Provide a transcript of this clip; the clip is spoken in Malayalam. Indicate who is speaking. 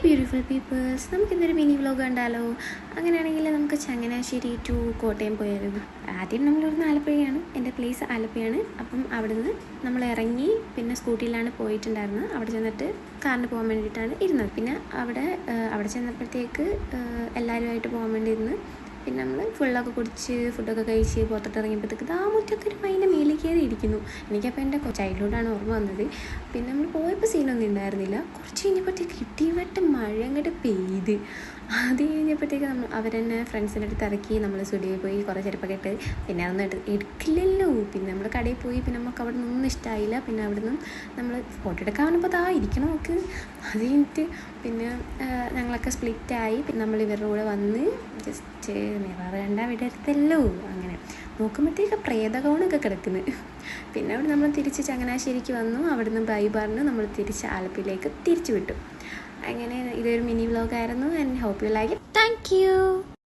Speaker 1: ബ്യൂട്ടിഫുൾ പീപ്പിൾസ്, നമുക്കിന്നൊരു മിനി വ്ലോഗ് കണ്ടാലോ? അങ്ങനെയാണെങ്കിൽ നമുക്ക് ചങ്ങനാശ്ശേരി ടു കോട്ടയം പോയാലും. ആദ്യം നമ്മളിവിടുന്ന് ആലപ്പുഴയാണ്, എൻ്റെ പ്ലേസ് ആലപ്പുഴയാണ്. അപ്പം അവിടുന്ന് നമ്മൾ ഇറങ്ങി പിന്നെ സ്കൂട്ടിയിലാണ് പോയിട്ടുണ്ടായിരുന്നത്. അവിടെ ചെന്നിട്ട് കാറിന് പോകാൻ വേണ്ടിയിട്ടാണ് ഇരുന്നത്. പിന്നെ അവിടെ ചെന്നപ്പോഴത്തേക്ക് എല്ലാവരുമായിട്ട് പോകാൻ വേണ്ടി ഇരുന്ന് പിന്നെ നമ്മൾ ഫുള്ളൊക്കെ കുടിച്ച് ഫുഡൊക്കെ കഴിച്ച് പുറത്തോട്ട് ഇറങ്ങിയപ്പോഴത്തേക്ക് ആ മുറ്റത്തൊരു മൈൻ്റെ മേലിൽ കയറി ഇരിക്കുന്നു. എനിക്കപ്പോൾ എൻ്റെ ചൈൽഡ്ഹുഡാണ് ഓർമ്മ വന്നത്. പിന്നെ നമ്മൾ പോയപ്പോൾ സീനൊന്നും ഉണ്ടായിരുന്നില്ല. കുറച്ച് കഴിഞ്ഞപ്പോഴത്തേക്ക് ഇടിവെട്ട് മഴ അങ്ങോട്ട് പെയ്ത്. അത് കഴിഞ്ഞപ്പോഴത്തേക്ക് അവരെന്നെ ഫ്രണ്ട്സിൻ്റെ അടുത്ത് ഇറക്കി. നമ്മൾ സ്റ്റുഡിയോയിൽ പോയി കുറേ ചെരുപ്പൊക്കെ ഇട്ട് പിന്നെ അതൊന്നും എടുക്കില്ലല്ലോ. പിന്നെ നമ്മൾ കടയിൽ പോയി. പിന്നെ നമുക്ക് അവിടെ നിന്നൊന്നും ഇഷ്ടമായില്ല. പിന്നെ അവിടെ നിന്നും നമ്മൾ ഫോട്ടോ എടുക്കാൻ വന്നപ്പോൾ ഇരിക്കണം നമുക്ക്. അത് കഴിഞ്ഞിട്ട് പിന്നെ ഞങ്ങളൊക്കെ സ്പ്ലിറ്റായി. പിന്നെ നമ്മൾ ഇവരുടെ കൂടെ വന്ന് ജസ്റ്റ് മിറർ കണ്ടാൽ വിടരുതല്ലോ. അങ്ങനെ നോക്കുമ്പോഴത്തേക്ക് പ്രേതകോണൊക്കെ കിടക്കുന്നു. പിന്നെ അവിടെ നമ്മൾ തിരിച്ച് ചങ്ങനാശ്ശേരിക്ക് വന്നു. അവിടുന്ന് ബൈ പറഞ്ഞ് നമ്മൾ തിരിച്ച് ആലപ്പിയിലേക്ക് തിരിച്ചു വിട്ടു. അങ്ങനെ ഇതൊരു മിനി വ്ലോഗായിരുന്നു. And hope you like it. Thank U.